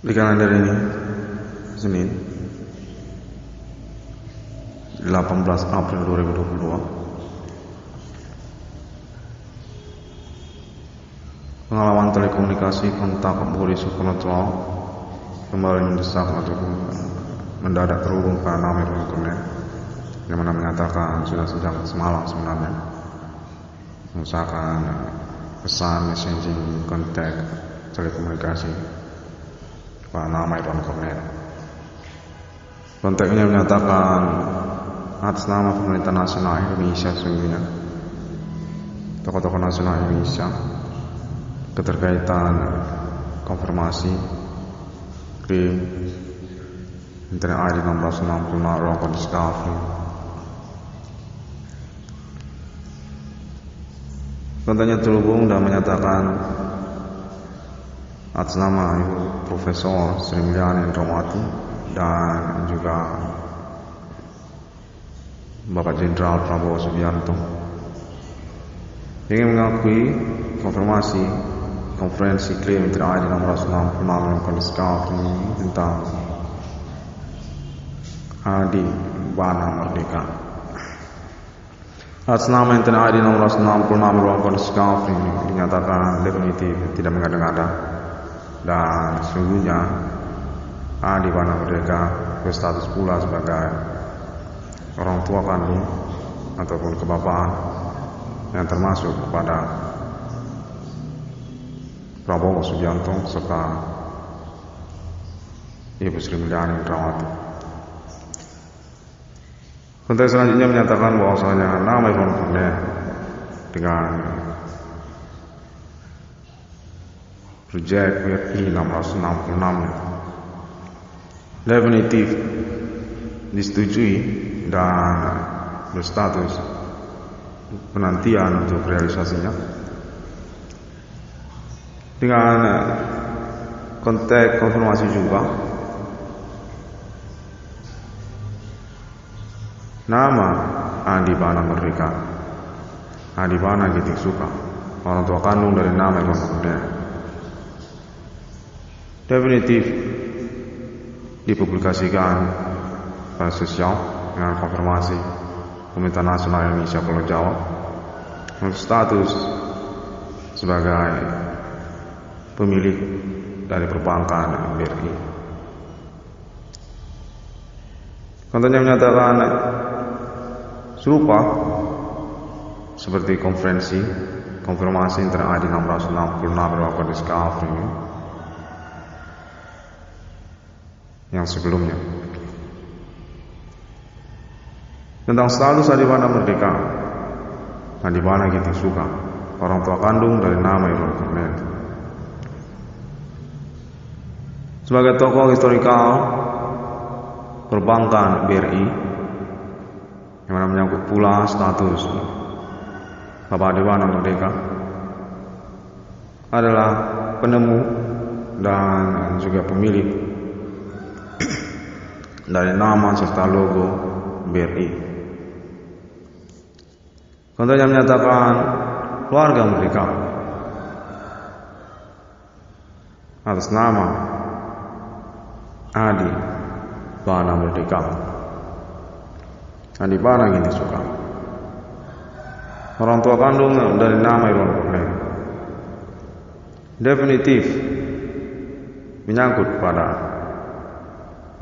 Di kalender ini Senin 18 April 2022. Pengalaman telekomunikasi kontak Boris Sukonoto kembali mendesak untuk mendadak terhubung pada nomor internet yang mana menyatakan sudah sejak semalam sebenarnya mengusahakan pesan messaging kontak telekomunikasi pada nama internet. Kontaknya menyatakan atas nama pemerintah nasional Indonesia sesungguhnya tokoh-tokoh nasional Indonesia keterkaitan konfirmasi klaim internet ID 1666 ruang kondisi Discovery. Kontaknya terhubung dan menyatakan atas nama Ibu Profesor Sri Mulyani Indrawati dan juga Bapak Jenderal Prabowo Subianto ingin mengakui konfirmasi konferensi klaim internet ID 1666 ruang kondisi Discovery tentang Adi Bana Merdeka. Atas nama internet ID 1666 ruang kondisi Discovery dinyatakan definitif tidak mengada-ngada dan sesungguhnya Adi Bana Merdeka berstatus pula sebagai orang tua kandung ataupun kebapaan yang termasuk kepada Prabowo Subianto serta Ibu Sri Mulyani Indrawati. Konteks selanjutnya menyatakan bahwasanya nama internet dengan Project WRI 666 definitif disetujui dan berstatus penantian untuk realisasinya dengan konteks konfirmasi juga nama Adi Bana Merdeka, Adi Bana Giting Suka, orang tua kandung dari nama internet definitif dipublikasikan pada sosial dengan konfirmasi Pemerintah Nasional Indonesia Pulau Jawa untuk status sebagai pemilik dari perbankan BRI. Kontennya menyatakan serupa seperti konferensi konfirmasi internet ID 1666 ruang Discovery yang sebelumnya tentang status Adi Bana Merdeka, Adi Bana Giting Suka, orang tua kandung dari nama internet sebagai tokoh historikal perbankan BRI yang mana menyangkut pula status Bapak Adi Bana Merdeka adalah penemu dan juga pemilik dari nama serta logo BRI. Kontennya menyatakan keluarga Merdeka atas nama Adi Bana Merdeka, Adi Bana Giting Suka, orang tua kandung dari nama internet definitif menyangkut pada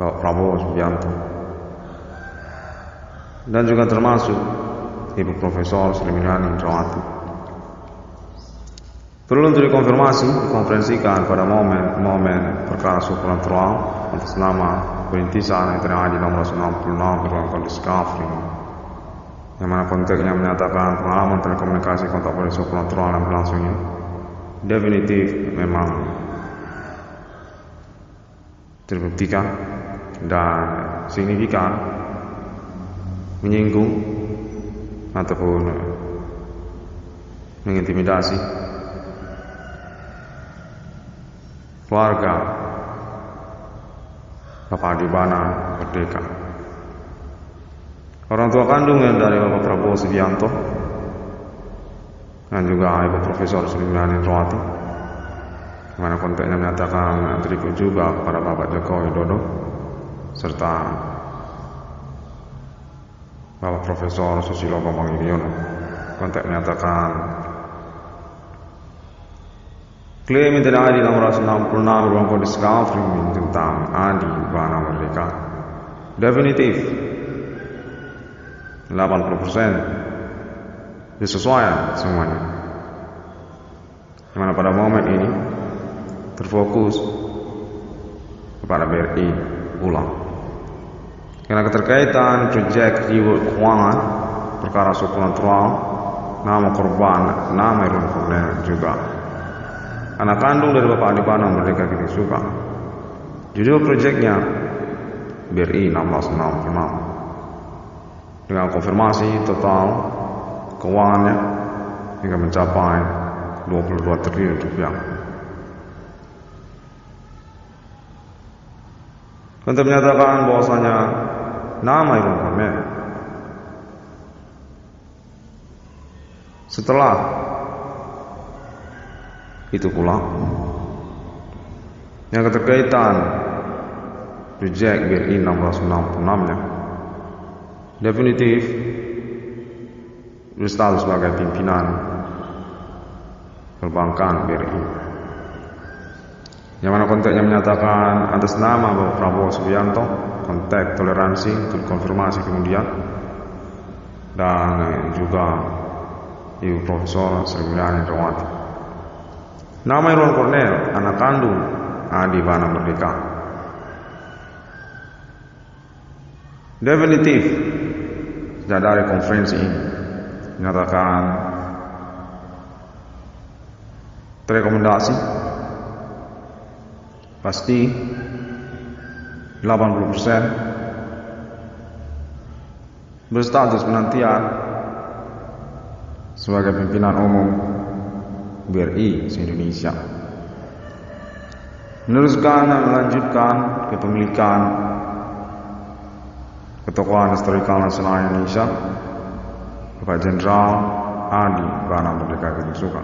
Bapak Prabowo Subianto dan juga termasuk Ibu Profesor Sri Mulyani Indrawati. Perlu untuk dikonfirmasi dikonferensikan pada momen perkara supranatural atas nama perintisan internet ID 1666 ruang kondisi Discovery yang mana konteksnya menyatakan pengalaman telekomunikasi kontak politik supranatural yang berlangsung ini definitif memang terbuktikan dan signifikan menyinggung ataupun mengintimidasi keluarga Bapak Adi Bana Merdeka, orang tua kandung yang dari Bapak Prabowo Subianto dan juga Ibu Profesor Sri Mulyani Indrawati mana konteknya menyatakan atribut juga kepada Bapak Joko Widodo serta Bapak Profesor Susilo Bambang Yudhoyono. Konteks menyatakan klaim yang tidak adil 666 beruang discovery tentang Adi Bana Merdeka definitif 80% disesuaikan semuanya, dimana pada momen ini terfokus kepada BRI ulang karena keterkaitan proyek reward keuangan perkara supernatural, nama korban, nama Irwan Cornel juga anak kandung dari Bapak Adi Bana Merdeka Kiting Suka. Judul proyeknya BRI 1666 dengan konfirmasi total keuangannya hingga mencapai 22 triliun rupiah. Untuk menyatakan bahwasanya nama Irwan Cornel setelah itu pula yang keterkaitan proyek BRI 1666-nya definitif berstatus sebagai pimpinan perbankan BRI, yang mana konteksnya menyatakan atas nama Bapak Prabowo Subianto, konteks toleransi untuk konfirmasi kemudian, dan juga Ibu Profesor Sri Mulyani Indrawati. Nama Irwan Cornel anak kandung Adi Bana Merdeka definitif sejak dari konferensi ini menyatakan rekomendasi pasti 80% berstatus penantian sebagai pimpinan umum BRI se-Indonesia, meneruskan dan melanjutkan kepemilikan ketokohan historikal nasional Indonesia Bapak Jenderal Adi Bana Merdeka Kiting Suka,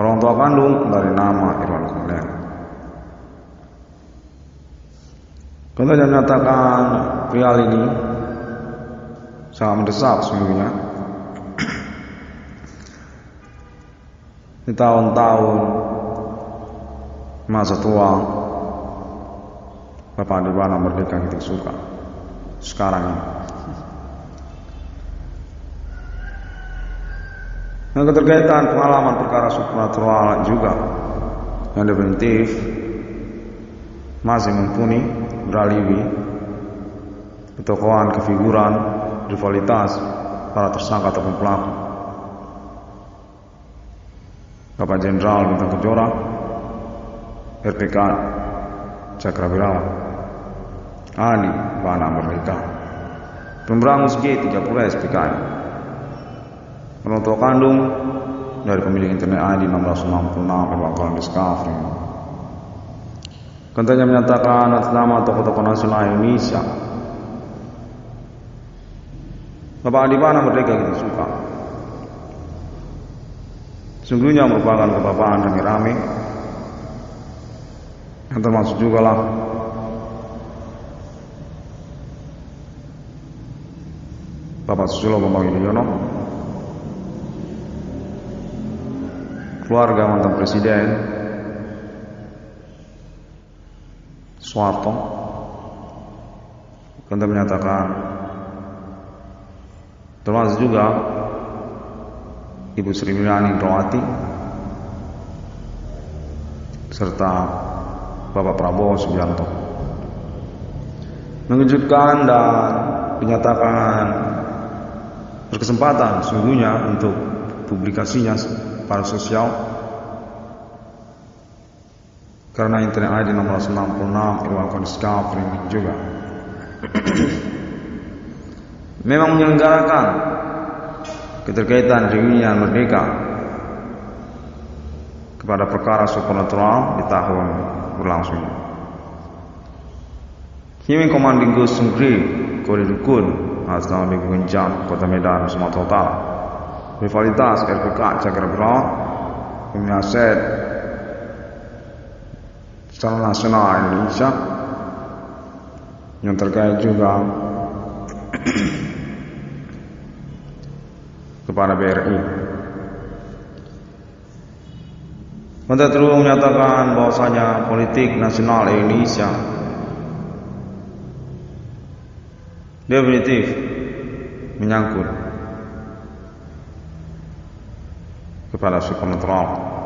orang tua kandung dari nama Irwan Cornel. Konteksnya menyatakan perihal ini sangat mendesak sesungguhnya. Di tahun-tahun masa tua Bapak Adi Bana Merdeka Kiting Suka sekarang ini, yang keterkaitan pengalaman perkara supernatural juga yang definitif masih mumpuni beraliwi ketokohan, kefiguran, rivalitas para tersangka ataupun pelaku. Bapak Jenderal Bintang Kejora, RPK Cakrawirawan, Adi Bana Merdeka, Pemberangus G30 SPKI, orang tua kandung dari pemilik internet ID 1666 Bangkalan Discovery. Kontennya menyatakan atas nama tokoh-tokoh nasional Indonesia Bapak Adi Bana Merdeka Kiting Suka sungguhnya merupakan kebapaan rame-rame, yang termasuk juga lah Bapak Susilo Bambang Yudhoyono, keluarga mantan Presiden Soeharto, kita menyatakan termasuk juga Ibu Sri Mulyani Indrawati serta Bapak Prabowo Subianto, mengejutkan dan menyatakan berkesempatan sungguhnya untuk publikasinya pada sosial karena internet ID 1666 Irwan Discovery juga memang menyelenggarakan keterkaitan reunian merdeka kepada perkara supernatural di tahun berlangsungnya. Himin Komanding Gus Sungkri Kode Dukun atas nama Minggu Genjam Kota Medan Sumatera Utara, rivalitas RPK Cakrawirawan, pemilik aset secara nasional Indonesia yang terkait juga kepada BRI. Menteri Terus menyatakan bahwasanya politik nasional Indonesia definitif menyangkut kepada sikap netral.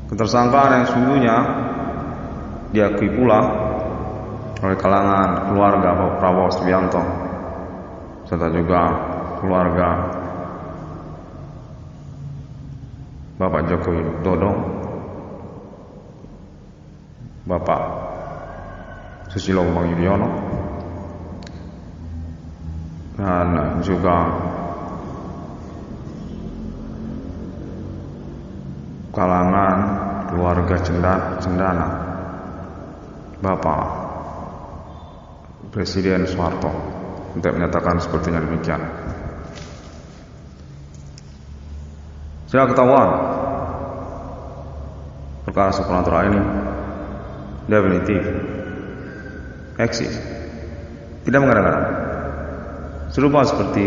Ketersangkaan yang sungguhnya diakui pula oleh kalangan keluarga Bapak Prabowo Subianto serta juga keluarga Bapak Joko Widodo, Bapak Susilo Bambang Yudhoyono, dan juga kalangan keluarga cendana Bapak Presiden Soeharto untuk menyatakan sepertinya demikian. Sudah ketahuan perkara supranatural ini definitif eksis, tidak mengada-ngada, serupa seperti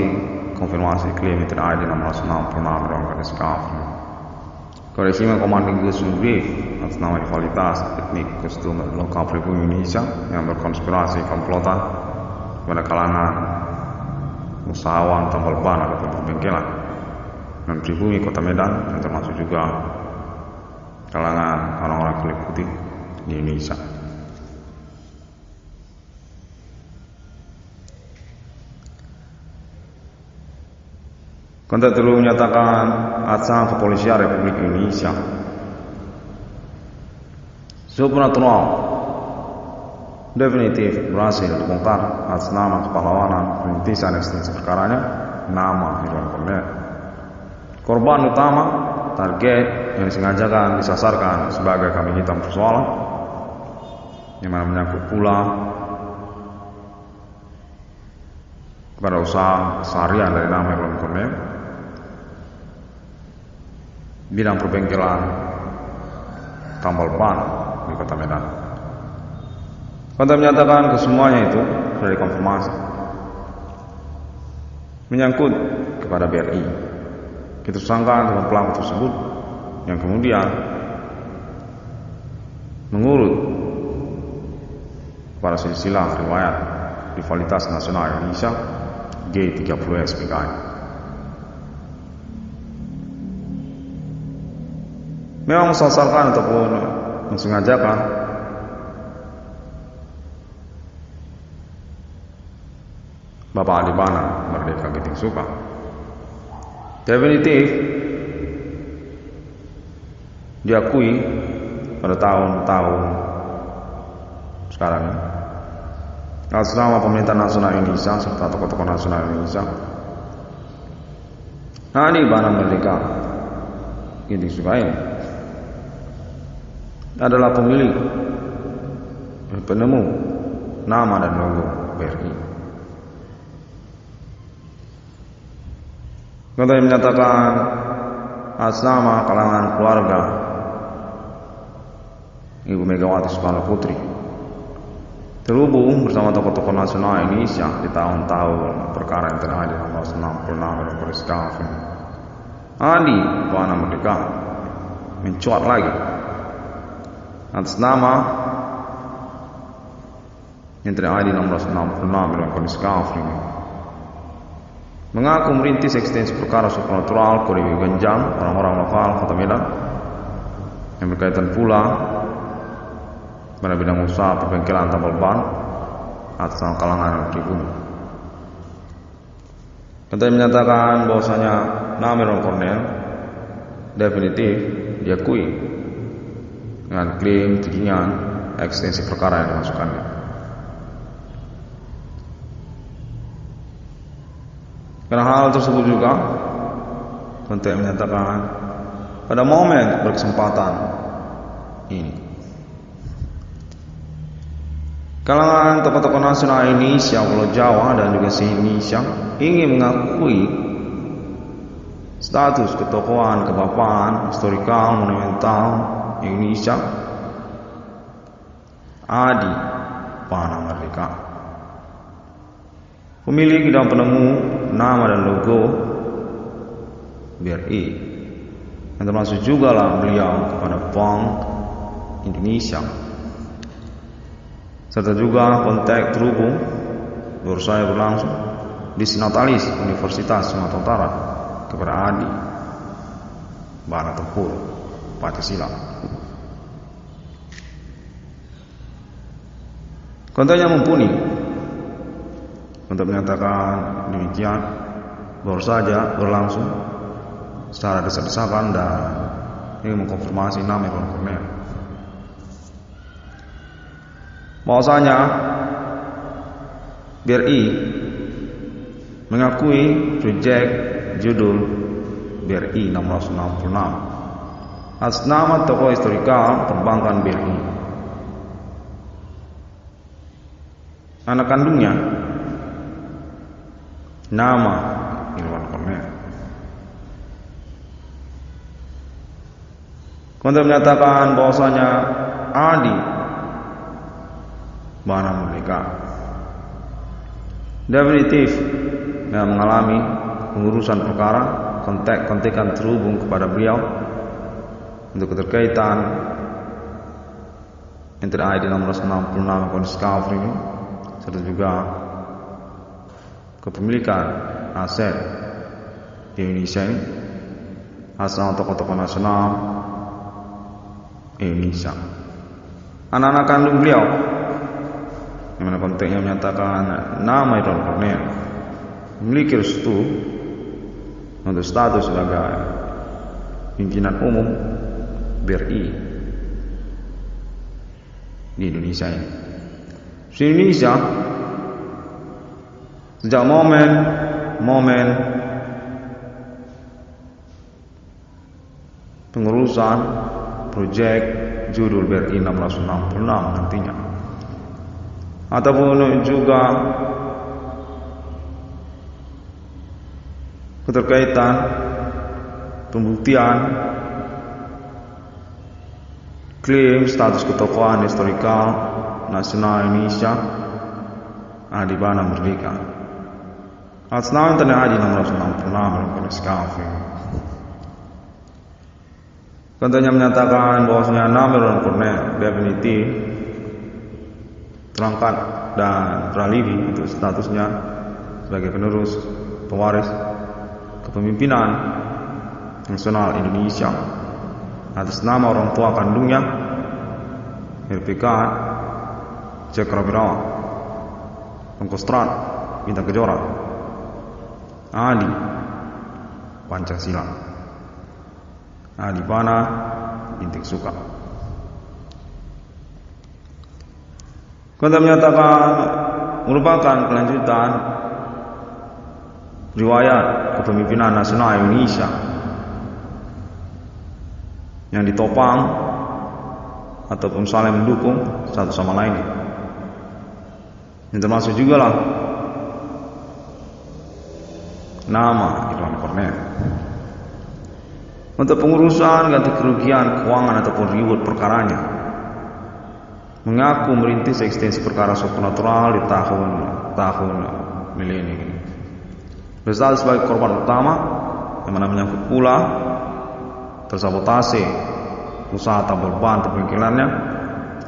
konfirmasi klaim tidak ada 666 ruang SKF. Koresimen Komanding Gesundri atas nama rivalitas etnik kostum lokal pribumi Indonesia yang berkonspirasi komplotan kepada kalangan usahawan tambal ban atau perbengkelan dan pribumi Kota Medan, yang termasuk juga kalangan orang-orang kulit putih di Indonesia. Kontak Terus menyatakan acara kepolisian Republik Indonesia supranatural definitif berhasil dibongkar atas nama kepahlawanan perintisan ekstensi perkaranya, nama Irwan Kornel. Korban utama target yang disengajakan disasarkan sebagai kambing hitam persoalan yang mana menyangkut pula kepada usaha seharian dari nama Irwan Kornel, bidang perbengkelan tambal ban di Kota Medan. Kontak menyatakan kesemuanya itu sudah dikonfirmasi menyangkut kepada BRI. Ketersangkaan dengan pelaku tersebut yang kemudian mengurut pada silsilah riwayat rivalitas nasional Indonesia G30S PKI. Memang mensasarkan ataupun mensengajakan Bapak Adi Bana Merdeka Giting Suka. Definitif diakui pada tahun-tahun sekarang atas nama pemerintah nasional Indonesia serta tokoh-tokoh nasional Indonesia, Adi Bana Merdeka Giting Suka ini adalah pemilik penemu nama dan logo BRI. Kontak menyatakan atas nama kalangan keluarga Ibu Megawati Soekarno Putri terhubung bersama tokoh-tokoh nasional Indonesia di tahun-tahun perkara yang terjadi 666 Periskaf. Adi Bana Merdeka mencuat lagi atas nama yang terjadi 666 Periskaf ini, mengaku merintis ekstensi perkara supranatural Kode Genjang orang-orang lokal Kota Medan yang berkaitan pula pada bidang usaha perbengkelan tambal ban atas nama kalangan pribumi. Kontak menyatakan bahwasanya nama Irwan Kornel definitif diakui dengan klaim tudingan ekstensi perkara yang dimasukkannya. Karena hal tersebut juga kontak menyatakan pada momen berkesempatan ini kalangan tokoh-tokoh nasional Indonesia, Pulau Jawa dan juga se-Indonesia ingin mengakui status ketokohan kebapaan historikal monumental Indonesia Adi Panah Merdeka. Pemilik dan penemu nama dan logo BRI, yang termasuk juga lah beliau kepada Bank Indonesia, serta juga kontak terhubung saya berlangsung di Sinatalis Universitas Sumatera Utara kepada Adi Bana Tempur Pancasila. Kontaknya mumpuni untuk menyatakan demikian, baru saja berlangsung secara desak-desakan dan ingin mengkonfirmasi nama Irwan Cornel. Bahwasanya BRI mengakui proyek judul BRI 666 atas nama tokoh historikal perbankan BRI. Anak kandungnya nama Irwan Cornel. Kontak menyatakan bahwasanya Adi Bana Merdeka definitif yang mengalami pengurusan perkara kontak-kontakan terhubung kepada beliau untuk keterkaitan antara ID 666 kondisi cover ini, serta juga kepemilikan aset di Indonesia ini atas nama tokoh-tokoh nasional Indonesia. Anak-anak kandung beliau yang mana konteksnya menyatakan nama Irwan Cornel memiliki restu untuk status sebagai pimpinan umum BRI di Indonesia ini. Di Indonesia sejak momen pengurusan proyek judul BRI 666 nantinya, ataupun juga keterkaitan pembuktian klaim status ketokohan historikal nasional Indonesia Adi Bana Merdeka atas nama Tanah Haji 666 kondisi cover. Contohnya menyatakan bahwasanya nama Irwan Cornel definitif terangkat dan teralibi untuk statusnya sebagai penerus pewaris kepemimpinan nasional Indonesia atas nama orang tua kandungnya RPK Cakrawirawa Pangkostrat Bintang Kejora Adi Pancasila Adi Bana Bintik Suka. Kontak menyatakan merupakan kelanjutan riwayat kepemimpinan nasional Indonesia yang ditopang ataupun saling mendukung satu sama lain. Yang termasuk juga lah nama Irwan Cornel untuk pengurusan ganti kerugian keuangan ataupun reward perkaranya, mengaku merintis ekstensi perkara supranatural di tahun milenium ini. Berstatus sebagai korban utama yang mana menyangkut pula tersabotase usaha tabur ban perbengkelannya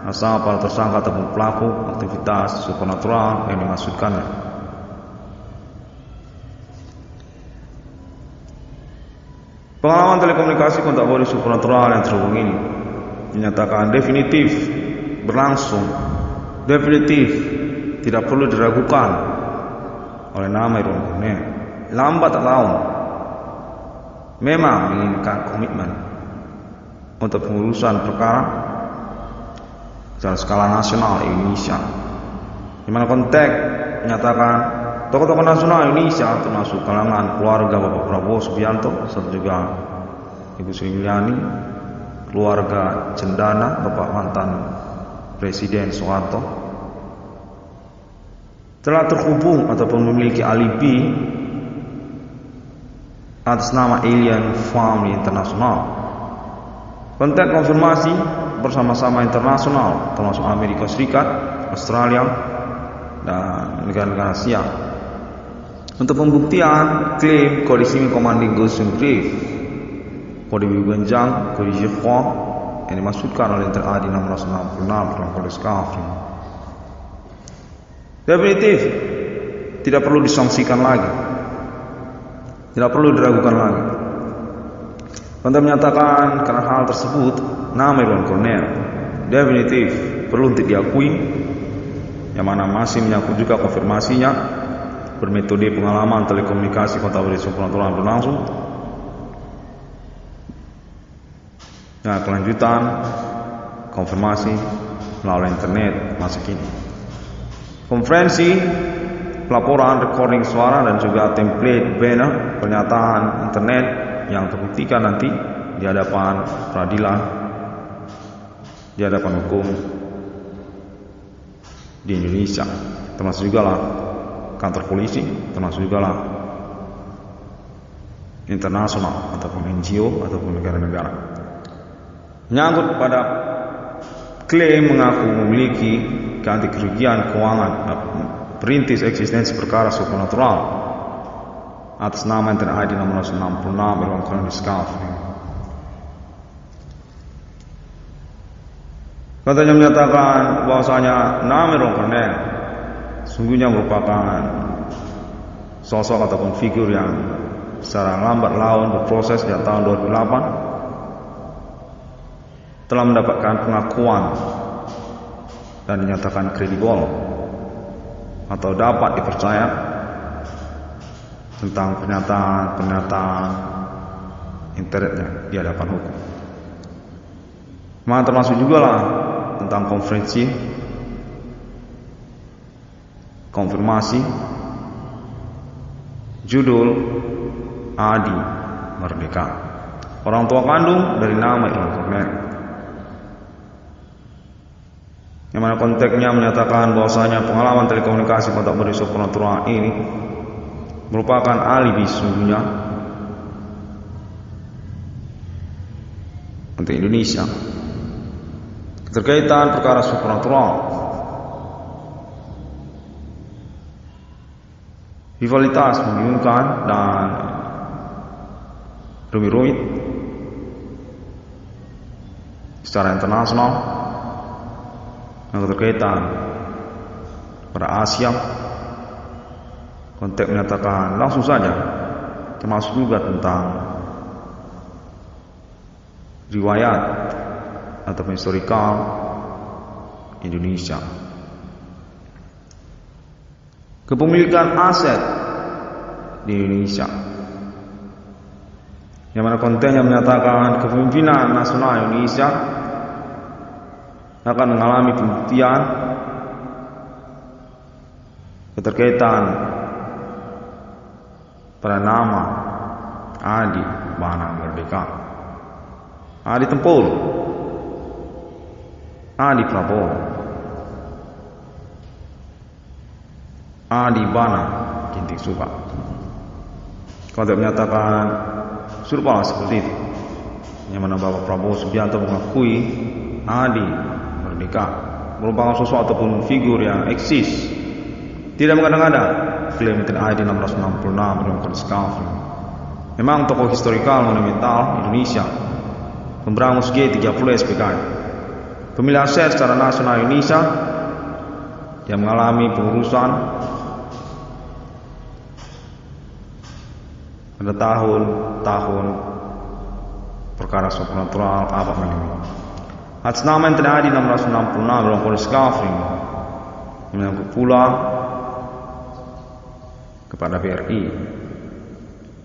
asal para tersangka ataupun pelaku aktivitas supranatural yang dimaksudkannya. Pengalaman telekomunikasi kontak body supranatural yang terhubung ini dinyatakan definitif berlangsung, definitif tidak perlu diragukan oleh nama Irwan Cornel. Lambat laun memang menginginkan komitmen untuk pengurusan perkara secara skala nasional Indonesia, di mana konteks menyatakan tokoh-tokoh nasional Indonesia termasuk kalangan keluarga Bapak Prabowo Subianto serta juga Ibu Sri Mulyani, keluarga Cendana Bapak mantan Presiden Soeharto, telah terhubung ataupun memiliki alibi atas nama Alien Family International. Konteks konfirmasi bersama-sama internasional termasuk Amerika Serikat, Australia, dan negara-negara Asia untuk pembuktian klaim kode simi commanding Goshen Grave, kode Wiwenjang, kode Jehua yang dimaksudkan oleh Intel AD 666 dalam kode Skafrin. Definitif tidak perlu disangsikan lagi, tidak perlu diragukan lagi. Konten menyatakan karena hal tersebut nama Irwan Cornell definitif perlu untuk diakui, yang mana masih menyangkut juga konfirmasinya bermetode pengalaman telekomunikasi kontak beri supernatural berlangsung. Nah, kelanjutan konfirmasi melalui internet masa kini. Konferensi, pelaporan, recording suara dan juga template banner pernyataan internet yang terbuktikan nanti di hadapan peradilan, di hadapan hukum di Indonesia, termasuk juga lah kantor polisi, termasuk juga lah internasional ataupun NGO ataupun negara-negara. Menyangkut pada klaim mengaku memiliki ganti kerugian keuangan perintis eksistensi perkara supernatural atas nama Intel ID 666 Irwan Cornell Skafrin. Katanya menyatakan bahwasanya nama Irwan Cornell sungguhnya merupakan sosok ataupun figur yang secara lambat laun berproses sejak tahun 2008 telah mendapatkan pengakuan dan dinyatakan kredibel atau dapat dipercaya tentang pernyataan internetnya di hadapan hukum. Maka termasuk juga lah tentang konferensi konfirmasi judul Adi Merdeka, orang tua kandung dari nama Irwan Cornell, yang mana konteksnya menyatakan bahwasanya pengalaman telekomunikasi kontak beri supernatural ini merupakan alibi sesungguhnya untuk Indonesia keterkaitan perkara supernatural, rivalitas membingungkan dan rumit-rumit secara internasional yang keterkaitan pada Asia. Konteks menyatakan langsung saja termasuk juga tentang riwayat atau historical Indonesia, kepemilikan aset di Indonesia, yang mana kontennya menyatakan kepemimpinan nasional Indonesia akan mengalami pembuktian keterkaitan pada nama Adi Bana Merdeka, Adi Tempur, Adi Prabowo, Adi Bana Ginting Suka. Konteks menyatakan serupa seperti itu, yang mana Bapak Prabowo Subianto mengakui Adi Merdeka merupakan sosok ataupun figur yang eksis, tidak mengada-ngada. Klaim Intel ID 666 Irwan Cornell Skafrin memang tokoh historikal monumental Indonesia, pemberangus G30 SPKI, pemilik aset secara nasional Indonesia yang mengalami pengurusan pada tahun-tahun perkara supernatural abad menyebut. Atas nama Intel ID 666 Irwan Cornell Skafrin yang menyangkut pula kepada BRI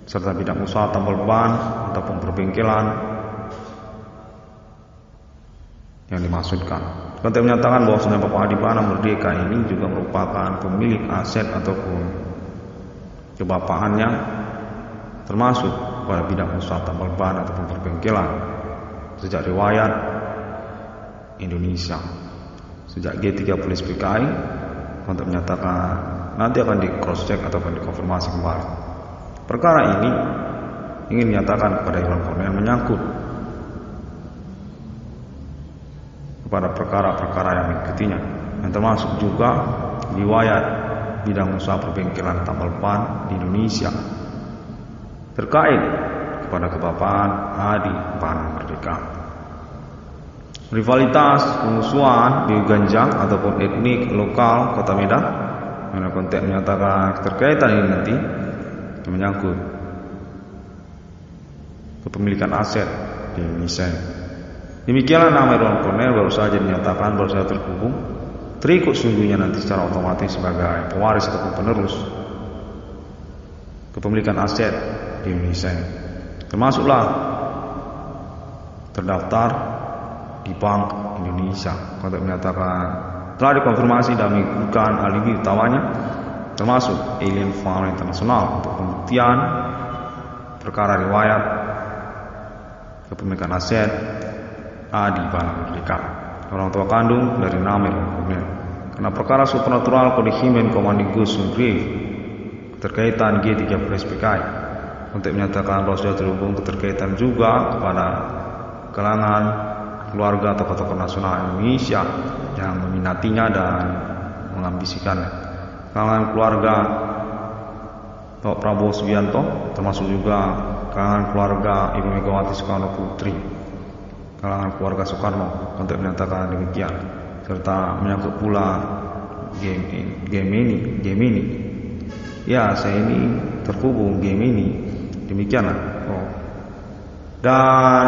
serta bidang usaha tambal ban ataupun perbengkelan yang dimaksudkan. Konteks menyatakan bahwasanya Bapak Adi Bana Merdeka ini juga merupakan pemilik aset ataupun kebapaannya termasuk pada bidang usaha tambal ban ataupun perbengkelan sejak riwayat Indonesia, sejak G30 SPKI. Konteks menyatakan nanti akan di cross check ataupun dikonfirmasi kembali. Perkara ini ingin menyatakan kepada Irwan Cornell menyangkut kepada perkara-perkara yang mengikutinya, yang termasuk juga riwayat bidang usaha perbengkelan tambal ban di Indonesia terkait kepada kebapaan Adi Ban Merdeka. Rivalitas pemusuhan di Ganjang ataupun etnik lokal Kota Medan, mana konteks menyatakan keterkaitan ini nanti menyangkut kepemilikan aset di Indonesia. Demikianlah nama Irwan Cornel baru saja dinyatakan baru saja terhubung, terikut sungguhnya nanti secara otomatis sebagai pewaris ataupun penerus kepemilikan aset di Indonesia. Termasuklah terdaftar di Bank Indonesia. Konteks menyatakan telah dikonfirmasi dan mengikuti alibi utamanya, termasuk Alien Fund International untuk pembuktian perkara riwayat kepemilikan aset Adi Ban Merdeka, orang tua kandung dari nama Irwan Cornel. Karena perkara supernatural Kode Himen Komandigus Sunggrave keterkaitan G30 SPKI, untuk menyatakan bahwa sudah terhubung keterkaitan juga kepada kalangan keluarga tokoh-tokoh nasional Indonesia yang meminatinya dan mengambisikannya. Kalangan keluarga Pak Prabowo Subianto, termasuk juga kalangan keluarga Ibu Megawati Soekarno Putri, kalangan keluarga Soekarno, untuk menyatakan demikian, serta menyangkut pula Gemini. Ya, saya ini terhubung Gemini. Demikianlah. Dan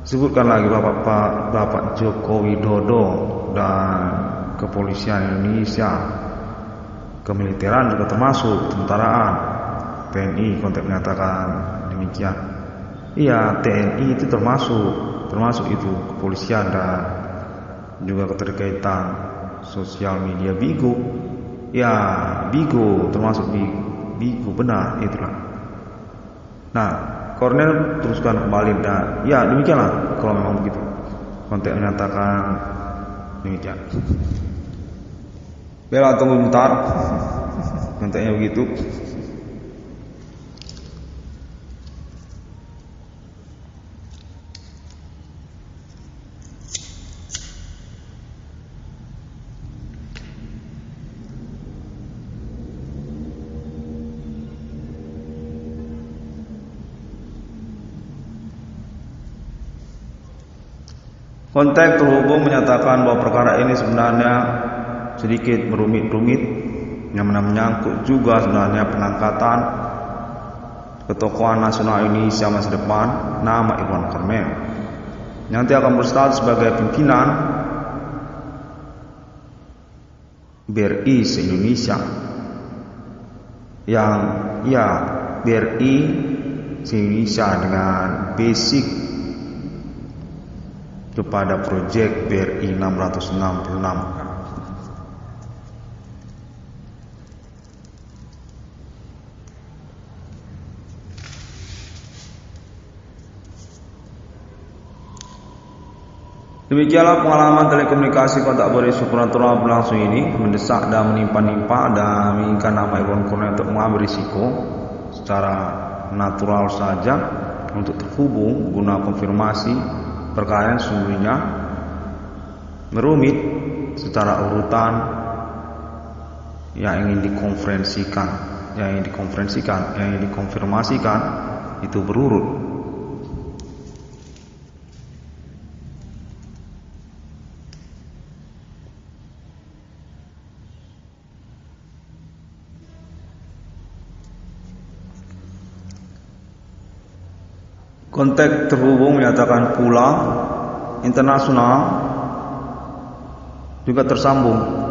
sebutkan lagi Bapak Joko Widodo dan kepolisian Indonesia, kemiliteran juga termasuk, tentaraan, TNI, konteks menyatakan demikian. Iya, TNI itu termasuk itu kepolisian dan juga keterkaitan sosial media Bigo. Ya, Bigo termasuk Bigo, benar itulah. Nah, Cornel teruskan kembali dan ya demikianlah kalau memang begitu. Konteks menyatakan demikian. Bella tunggu bentar. Konteksnya begitu. Konteks terhubung menyatakan bahwa perkara ini sebenarnya sedikit berumit-rumit, yang menyangkut juga sebenarnya pengangkatan ketokohan nasional Indonesia masa depan nama Irwan Cornel, yang nanti akan berstatus sebagai pimpinan BRI se-Indonesia, yang ya BRI se-Indonesia dengan basic kepada proyek BRI 666. Demikianlah pengalaman telekomunikasi kontak beri supernatural berlangsung ini, mendesak dan menimpa-nimpa dan menginginkan nama Irwan Cornel untuk mengambil risiko secara natural saja untuk terhubung guna konfirmasi perkara yang sesungguhnya merumit secara urutan yang ingin dikonfirmasikan itu berurut. Konteks terhubung menyatakan pula internasional juga tersambung